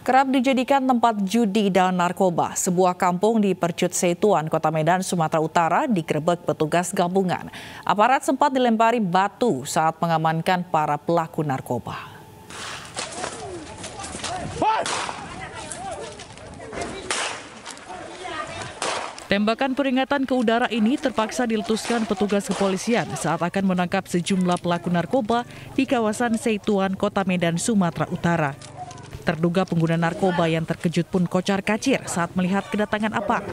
Kerap dijadikan tempat judi dan narkoba, sebuah kampung di Percut Setuan, Kota Medan, Sumatera Utara digerebek petugas gabungan. Aparat sempat dilempari batu saat mengamankan para pelaku narkoba. Tembakan peringatan ke udara ini terpaksa diletuskan petugas kepolisian saat akan menangkap sejumlah pelaku narkoba di kawasan Setuan, Kota Medan, Sumatera Utara. Terduga pengguna narkoba yang terkejut pun kocar-kacir saat melihat kedatangan aparat.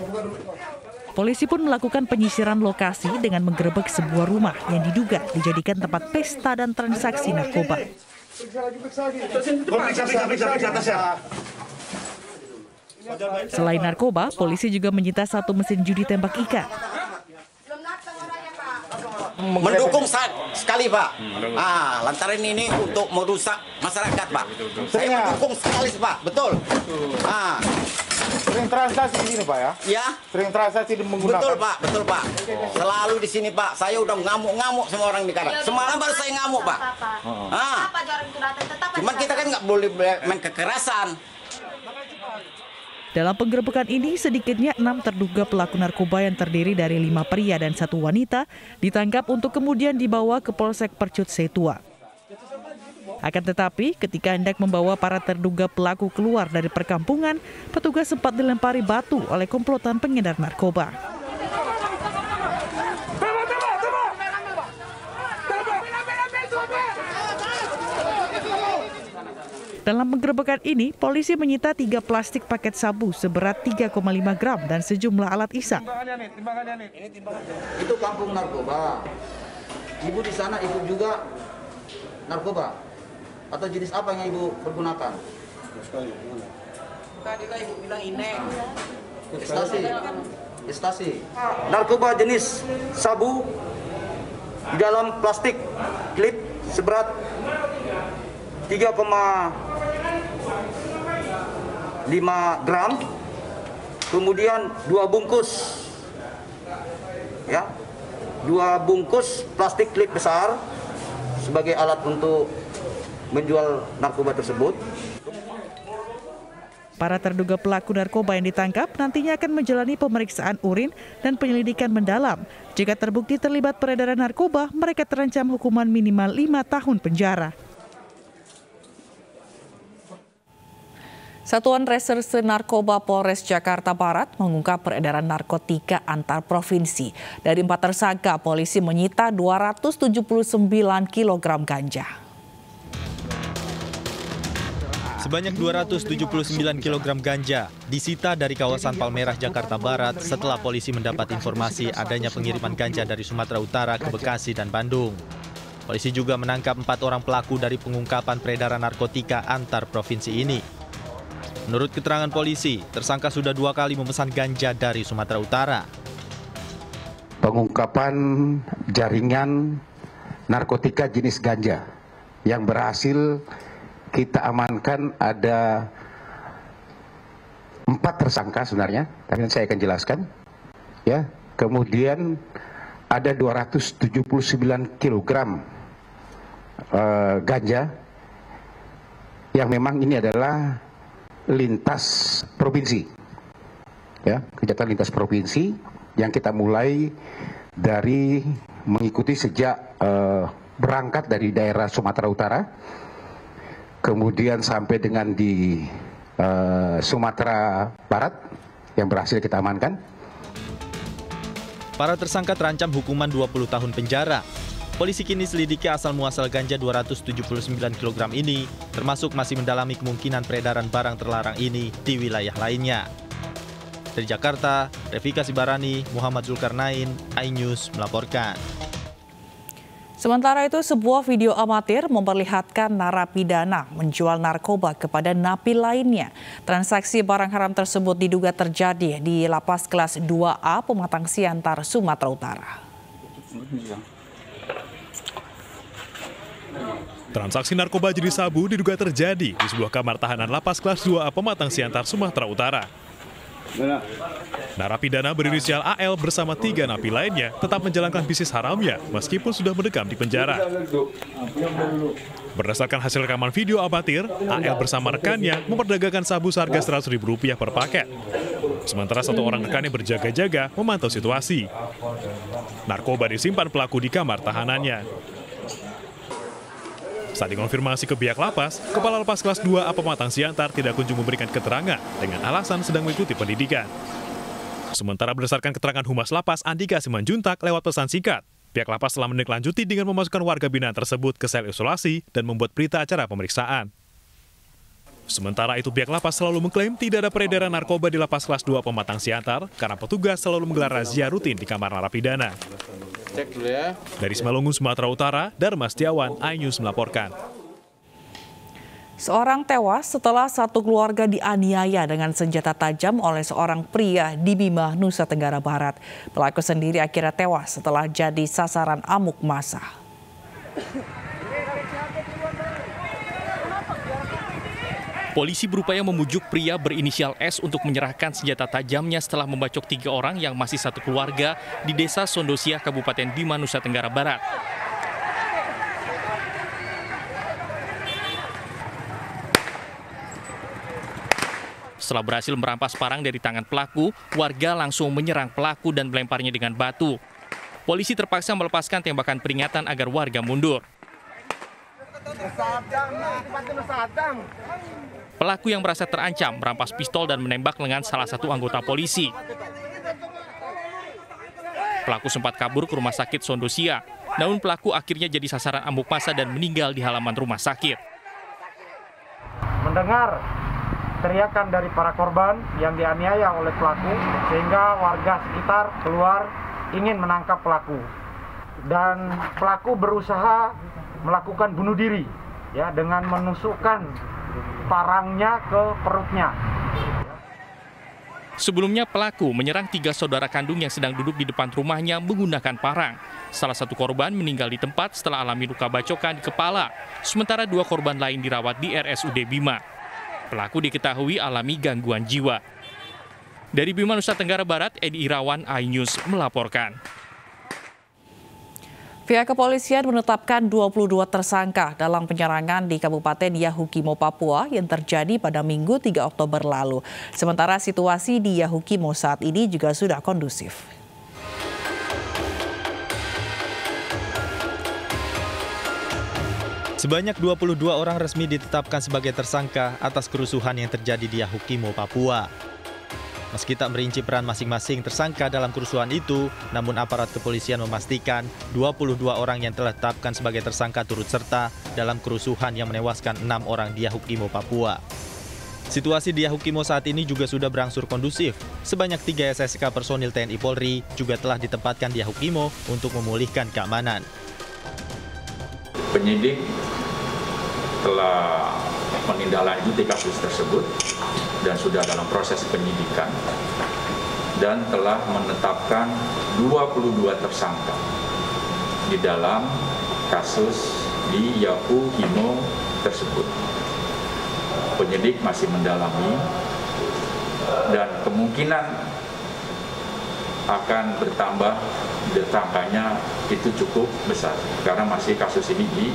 Polisi pun melakukan penyisiran lokasi dengan menggerebek sebuah rumah yang diduga dijadikan tempat pesta dan transaksi narkoba. Selain narkoba, polisi juga menyita satu mesin judi tembak ikan. Mendukung sekali, Pak. Lantaran ini untuk merusak masyarakat, Pak. Saya mendukung sekali, Pak. Betul. Sering transaksi di sini, Pak, ya? Ya. Sering transaksi menggunakan. Betul, Pak. Betul, Pak. Selalu di sini, Pak. Saya udah ngamuk-ngamuk sama orang di Karak. Semalam baru saya ngamuk, Pak. Cuman kita kan nggak boleh main kekerasan. Dalam penggerebekan ini, sedikitnya 6 terduga pelaku narkoba yang terdiri dari 5 pria dan 1 wanita ditangkap untuk kemudian dibawa ke Polsek Percut Setuan. Akan tetapi, ketika hendak membawa para terduga pelaku keluar dari perkampungan, petugas sempat dilempari batu oleh komplotan pengedar narkoba. Dalam penggerebekan ini, polisi menyita 3 plastik paket sabu seberat 3,5 gram dan sejumlah alat isap. Itu kampung narkoba. Ibu di sana ikut juga narkoba? Atau jenis apa yang ibu pergunakan? Tadi ibu bilang inek. Ekstasi. Narkoba jenis sabu di dalam plastik klip seberat 3,5 gram, kemudian 2 bungkus, ya, 2 bungkus plastik klip besar sebagai alat untuk menjual narkoba tersebut. Para terduga pelaku narkoba yang ditangkap nantinya akan menjalani pemeriksaan urin dan penyelidikan mendalam. Jika terbukti terlibat peredaran narkoba, mereka terancam hukuman minimal 5 tahun penjara. Satuan Reserse Narkoba Polres Jakarta Barat mengungkap peredaran narkotika antar provinsi. Dari 4 tersangka, polisi menyita 279 kg ganja. Sebanyak 279 kg ganja disita dari kawasan Palmerah, Jakarta Barat setelah polisi mendapat informasi adanya pengiriman ganja dari Sumatera Utara ke Bekasi dan Bandung. Polisi juga menangkap 4 orang pelaku dari pengungkapan peredaran narkotika antar provinsi ini. Menurut keterangan polisi, tersangka sudah 2 kali memesan ganja dari Sumatera Utara. Pengungkapan jaringan narkotika jenis ganja yang berhasil kita amankan ada 4 tersangka sebenarnya, tapi saya akan jelaskan. Ya, kemudian ada 279 kg ganja yang memang ini adalah lintas provinsi, ya, kejahatan lintas provinsi yang kita mulai dari mengikuti sejak berangkat dari daerah Sumatera Utara, kemudian sampai dengan di Sumatera Barat yang berhasil kita amankan. Para tersangka terancam hukuman 20 tahun penjara. Polisi kini selidiki asal-muasal ganja 279 kg ini, termasuk masih mendalami kemungkinan peredaran barang terlarang ini di wilayah lainnya. Dari Jakarta, Revika Sibarani, Muhammad Zulkarnain, iNews melaporkan. Sementara itu, sebuah video amatir memperlihatkan narapidana menjual narkoba kepada napi lainnya. Transaksi barang haram tersebut diduga terjadi di Lapas Kelas 2A Pematang Siantar, Sumatera Utara. Transaksi narkoba jenis sabu diduga terjadi di sebuah kamar tahanan Lapas Kelas 2A Pematang Siantar, Sumatera Utara. Narapidana berinisial AL bersama 3 napi lainnya tetap menjalankan bisnis haramnya meskipun sudah mendekam di penjara. Berdasarkan hasil rekaman video amatir, AL bersama rekannya memperdagangkan sabu seharga Rp100.000 per paket. Sementara satu orang rekannya berjaga-jaga memantau situasi. Narkoba disimpan pelaku di kamar tahanannya. Saat dikonfirmasi ke pihak lapas, Kepala Lapas Kelas 2A Pematang Siantar tidak kunjung memberikan keterangan dengan alasan sedang mengikuti pendidikan. Sementara berdasarkan keterangan Humas Lapas Andika Simanjuntak lewat pesan singkat, pihak lapas telah menindaklanjuti dengan memasukkan warga binaan tersebut ke sel isolasi dan membuat berita acara pemeriksaan. Sementara itu pihak lapas selalu mengklaim tidak ada peredaran narkoba di Lapas Kelas 2 Pematang Siantar karena petugas selalu menggelar razia rutin di kamar narapidana. Cek dulu ya. Dari Simalungun, Sumatera Utara, Darmas Setiawan, iNews melaporkan. Seorang tewas setelah satu keluarga dianiaya dengan senjata tajam oleh seorang pria di Bima, Nusa Tenggara Barat. Pelaku sendiri akhirnya tewas setelah jadi sasaran amuk massa. Polisi berupaya memujuk pria berinisial S untuk menyerahkan senjata tajamnya setelah membacok 3 orang yang masih satu keluarga di Desa Sondosia, Kabupaten Bima, Nusa Tenggara Barat. Setelah berhasil merampas parang dari tangan pelaku, warga langsung menyerang pelaku dan melemparnya dengan batu. Polisi terpaksa melepaskan tembakan peringatan agar warga mundur. Pelaku yang merasa terancam merampas pistol dan menembak lengan salah satu anggota polisi. Pelaku sempat kabur ke rumah sakit Sondosia, namun pelaku akhirnya jadi sasaran amuk massa dan meninggal di halaman rumah sakit. Mendengar teriakan dari para korban yang dianiaya oleh pelaku, sehingga warga sekitar keluar ingin menangkap pelaku. Dan pelaku berusaha melakukan bunuh diri ya dengan menusukkan parangnya ke perutnya. Sebelumnya pelaku menyerang 3 saudara kandung yang sedang duduk di depan rumahnya menggunakan parang. Salah satu korban meninggal di tempat setelah alami luka bacokan di kepala, sementara 2 korban lain dirawat di RSUD Bima. Pelaku diketahui alami gangguan jiwa. Dari Bima, Nusa Tenggara Barat, Edi Irawan, iNews melaporkan. Pihak kepolisian menetapkan 22 tersangka dalam penyerangan di Kabupaten Yahukimo, Papua yang terjadi pada Minggu 3 Oktober lalu. Sementara situasi di Yahukimo saat ini juga sudah kondusif. Sebanyak 22 orang resmi ditetapkan sebagai tersangka atas kerusuhan yang terjadi di Yahukimo, Papua. Meski tak merinci peran masing-masing tersangka dalam kerusuhan itu, namun aparat kepolisian memastikan 22 orang yang telah ditetapkan sebagai tersangka turut serta dalam kerusuhan yang menewaskan 6 orang di Yahukimo, Papua. Situasi di Yahukimo saat ini juga sudah berangsur kondusif. Sebanyak 3 SSK personil TNI Polri juga telah ditempatkan di Yahukimo untuk memulihkan keamanan. Penyidik telah menindaklanjuti kasus tersebut dan sudah dalam proses penyidikan dan telah menetapkan 22 tersangka di dalam kasus di Yahukimo tersebut. Penyidik masih mendalami dan kemungkinan akan bertambah tersangkanya itu cukup besar karena masih kasus ini di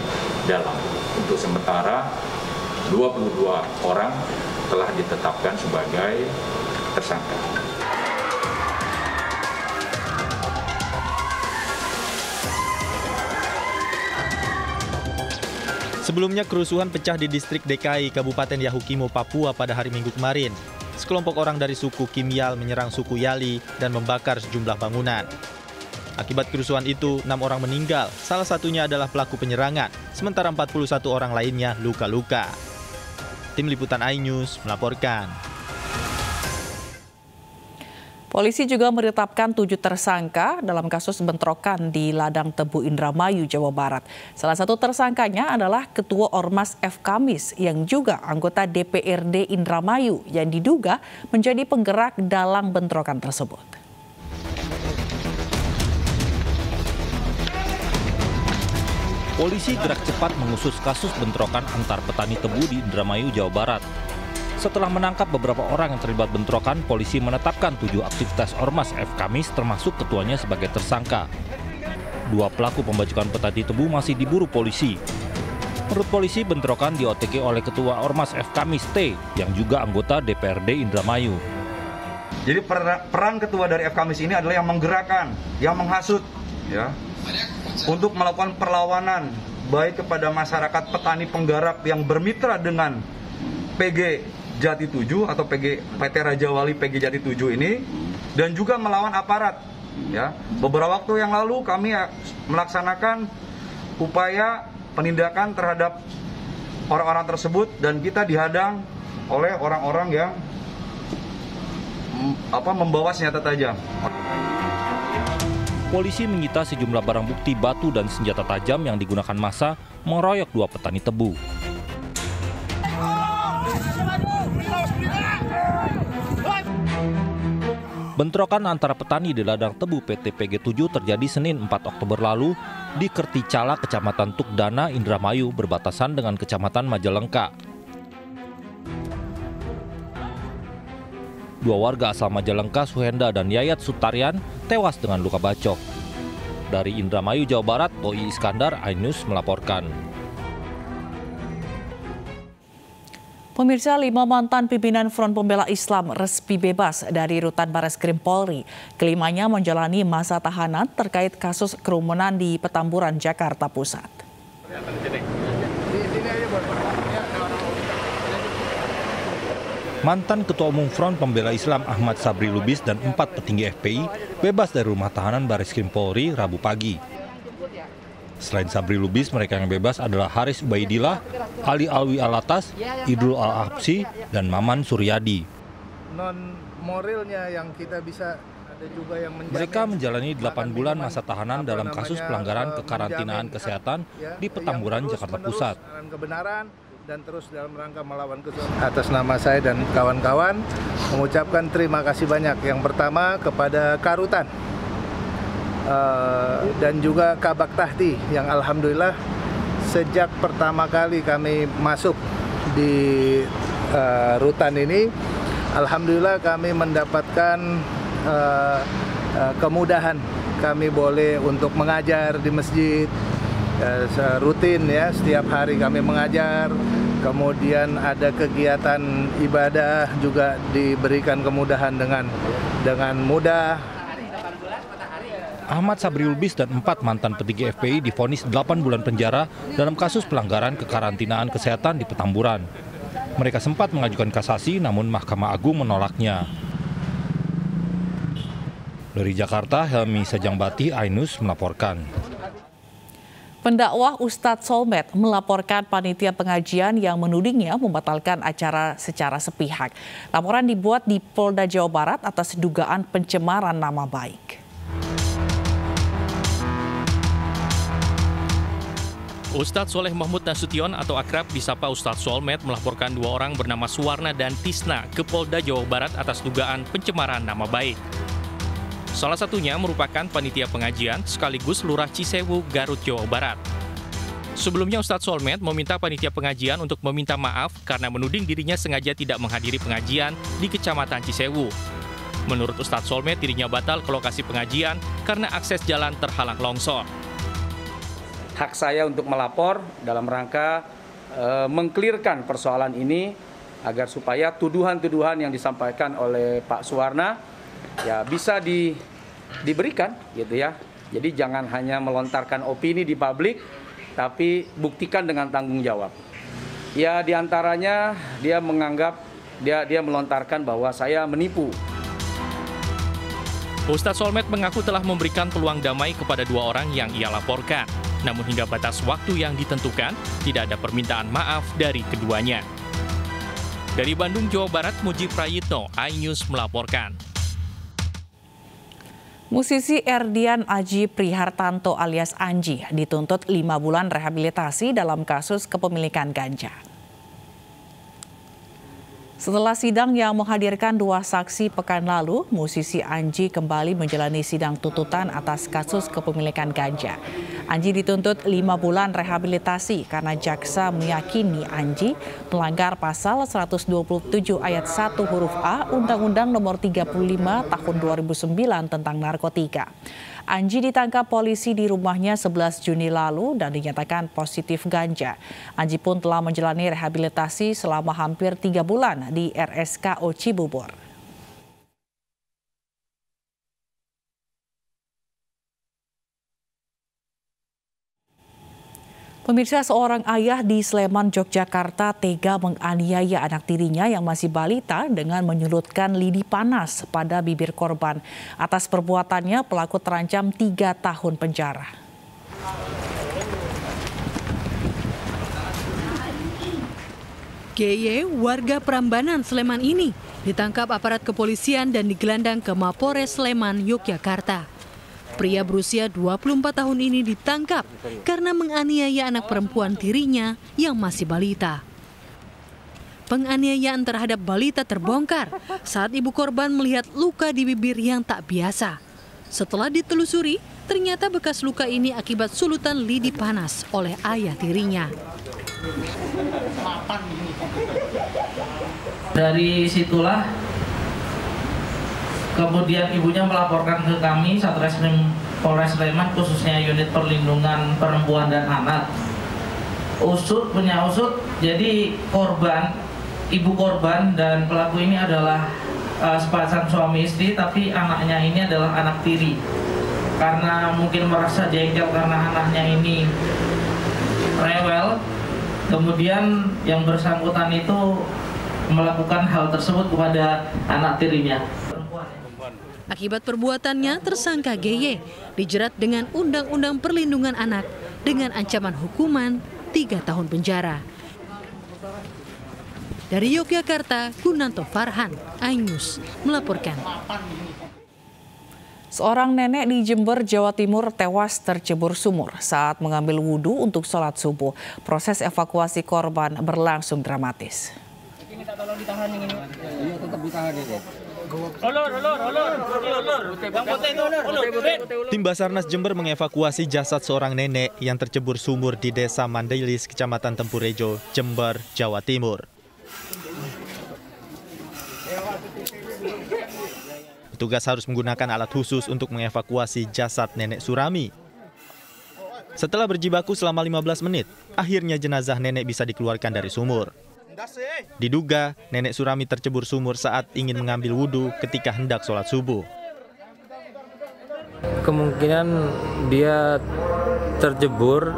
dalam. Untuk sementara 22 orang telah ditetapkan sebagai tersangka. Sebelumnya kerusuhan pecah di distrik DKI Kabupaten Yahukimo, Papua pada hari Minggu kemarin. Sekelompok orang dari suku Kimyal menyerang suku Yali dan membakar sejumlah bangunan. Akibat kerusuhan itu, 6 orang meninggal, salah satunya adalah pelaku penyerangan, sementara 41 orang lainnya luka-luka. Tim Liputan iNews melaporkan. Polisi juga menetapkan 7 tersangka dalam kasus bentrokan di Ladang Tebu Indramayu, Jawa Barat. Salah satu tersangkanya adalah Ketua Ormas F. Kamis yang juga anggota DPRD Indramayu yang diduga menjadi penggerak dalam bentrokan tersebut. Polisi gerak cepat mengusut kasus bentrokan antar petani tebu di Indramayu, Jawa Barat. Setelah menangkap beberapa orang yang terlibat bentrokan, polisi menetapkan 7 aktivitas Ormas F. Kamis termasuk ketuanya sebagai tersangka. 2 pelaku pembacokan petani tebu masih diburu polisi. Menurut polisi, bentrokan dioteki oleh Ketua Ormas FKMIS T yang juga anggota DPRD Indramayu. Jadi peran ketua dari FKMIS ini adalah yang menggerakkan, yang menghasut, ya, untuk melakukan perlawanan baik kepada masyarakat petani penggarap yang bermitra dengan PG Jati 7 atau PT Raja Wali PG Jati 7 ini, dan juga melawan aparat. Ya, beberapa waktu yang lalu kami melaksanakan upaya penindakan terhadap orang-orang tersebut dan kita dihadang oleh orang-orang yang membawa senjata tajam. Polisi menyita sejumlah barang bukti batu dan senjata tajam yang digunakan massa mengeroyok 2 petani tebu. Bentrokan antara petani di ladang tebu PT PG 7 terjadi Senin 4 Oktober lalu di Kerticala, Kecamatan Tukdana, Indramayu, berbatasan dengan Kecamatan Majalengka. 2 warga asal Majalengka, Suhenda dan Yayat Sutarian, tewas dengan luka bacok. Dari Indramayu, Jawa Barat, Toi Iskandar, iNews melaporkan. Pemirsa, 5 mantan pimpinan Front Pembela Islam resmi bebas dari Rutan Bareskrim Polri. Kelimanya menjalani masa tahanan terkait kasus kerumunan di Petamburan, Jakarta Pusat. Mantan Ketua Umum Front Pembela Islam Ahmad Sabri Lubis dan 4 petinggi FPI bebas dari rumah tahanan Bareskrim Polri Rabu pagi. Selain Sabri Lubis, mereka yang bebas adalah Haris Ubaidillah, Ali Alwi Alatas, Idrul Al-Habsi, dan Maman Suryadi. Non-moralnya yang kita bisa ada juga yang menjamin. Mereka menjalani 8 bulan masa tahanan dalam kasus pelanggaran kekarantinaan kesehatan di Petamburan, Jakarta Pusat. Kebenaran dan terus dalam rangka melawan kesulitan. Atas nama saya dan kawan-kawan mengucapkan terima kasih banyak. Yang pertama kepada Karutan. Dan juga Kabak Tahti yang alhamdulillah sejak pertama kali kami masuk di rutan ini, alhamdulillah kami mendapatkan kemudahan. Kami boleh untuk mengajar di masjid rutin, ya, setiap hari kami mengajar. Kemudian ada kegiatan ibadah juga diberikan kemudahan dengan mudah. Ahmad Sabri Lubis dan 4 mantan petinggi FPI divonis 8 bulan penjara dalam kasus pelanggaran kekarantinaan kesehatan di Petamburan. Mereka sempat mengajukan kasasi, namun Mahkamah Agung menolaknya. Dari Jakarta, Helmi Sajangbati, iNews melaporkan. Pendakwah Ustadz Solmed melaporkan panitia pengajian yang menudingnya membatalkan acara secara sepihak. Laporan dibuat di Polda Jawa Barat atas dugaan pencemaran nama baik. Ustadz Soleh Mahmud Nasution atau akrab disapa Ustadz Solmed melaporkan 2 orang bernama Suwarna dan Tisna ke Polda Jawa Barat atas dugaan pencemaran nama baik. Salah satunya merupakan panitia pengajian sekaligus Lurah Cisewu, Garut, Jawa Barat. Sebelumnya Ustadz Solmed meminta panitia pengajian untuk meminta maaf karena menuding dirinya sengaja tidak menghadiri pengajian di Kecamatan Cisewu. Menurut Ustadz Solmed, dirinya batal ke lokasi pengajian karena akses jalan terhalang longsor. Hak saya untuk melapor dalam rangka mengklirkan persoalan ini agar supaya tuduhan-tuduhan yang disampaikan oleh Pak Suwarna ya bisa diberikan gitu ya. Jadi jangan hanya melontarkan opini di publik, tapi buktikan dengan tanggung jawab. Ya diantaranya dia menganggap dia melontarkan bahwa saya menipu. Ustadz Solmed mengaku telah memberikan peluang damai kepada 2 orang yang ia laporkan. Namun hingga batas waktu yang ditentukan, tidak ada permintaan maaf dari keduanya. Dari Bandung, Jawa Barat, Muji Prayitno, iNews melaporkan. Musisi Erdian Aji Prihartanto alias Anji dituntut 5 bulan rehabilitasi dalam kasus kepemilikan ganja. Setelah sidang yang menghadirkan 2 saksi pekan lalu, musisi Anji kembali menjalani sidang tuntutan atas kasus kepemilikan ganja. Anji dituntut 5 bulan rehabilitasi karena jaksa meyakini Anji melanggar pasal 127 ayat 1 huruf A Undang-Undang Nomor 35 Tahun 2009 tentang narkotika. Anji ditangkap polisi di rumahnya 11 Juni lalu dan dinyatakan positif ganja. Anji pun telah menjalani rehabilitasi selama hampir 3 bulan di RSKO Cibubur. Pemirsa, seorang ayah di Sleman, Yogyakarta tega menganiaya anak tirinya yang masih balita dengan menyulutkan lidi panas pada bibir korban. Atas perbuatannya, pelaku terancam 3 tahun penjara. GY, warga Prambanan, Sleman ini ditangkap aparat kepolisian dan digelandang ke Mapores Sleman, Yogyakarta. Pria berusia 24 tahun ini ditangkap karena menganiaya anak perempuan tirinya yang masih balita. Penganiayaan terhadap balita terbongkar saat ibu korban melihat luka di bibir yang tak biasa. Setelah ditelusuri, ternyata bekas luka ini akibat sulutan lidi panas oleh ayah tirinya. Dari situlah kemudian ibunya melaporkan ke kami Satreskrim Polres Sleman, khususnya unit perlindungan perempuan dan anak. Punya usut, jadi ibu korban dan pelaku ini adalah sepasang suami istri, tapi anaknya ini adalah anak tiri. Karena mungkin merasa jengkel karena anaknya ini rewel, kemudian yang bersangkutan itu melakukan hal tersebut kepada anak tirinya. Akibat perbuatannya, tersangka GY dijerat dengan Undang-Undang Perlindungan Anak dengan ancaman hukuman 3 tahun penjara. Dari Yogyakarta, Gunanto Farhan, iNews melaporkan. Seorang nenek di Jember, Jawa Timur tewas tercebur sumur saat mengambil wudhu untuk sholat subuh. Proses evakuasi korban berlangsung dramatis. Tolong ditahan yang ini. Iya, tetap ditahan ini. Tim Basarnas Jember mengevakuasi jasad seorang nenek yang tercebur sumur di Desa Mandailis, Kecamatan Tempurejo, Jember, Jawa Timur. Petugas harus menggunakan alat khusus untuk mengevakuasi jasad nenek Surami. Setelah berjibaku selama 15 menit, akhirnya jenazah nenek bisa dikeluarkan dari sumur. Diduga, nenek Surami tercebur sumur saat ingin mengambil wudhu ketika hendak sholat subuh. Kemungkinan dia tercebur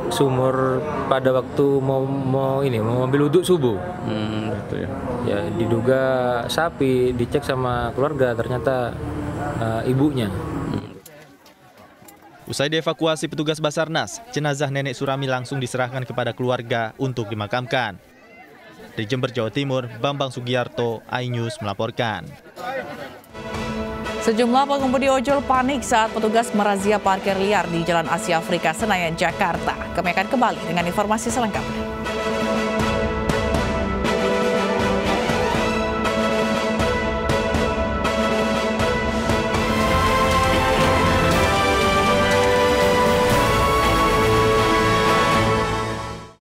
sumur pada waktu mau ambil wudhu subuh. Ya, diduga sapi, dicek sama keluarga, ternyata ibunya. Usai dievakuasi petugas Basarnas, jenazah nenek Surami langsung diserahkan kepada keluarga untuk dimakamkan. Dari Jember, Jawa Timur, Bambang Sugiarto, iNews melaporkan. Sejumlah pengemudi ojol panik saat petugas merazia parkir liar di Jalan Asia Afrika, Senayan, Jakarta. Kami akan kembali dengan informasi selengkapnya.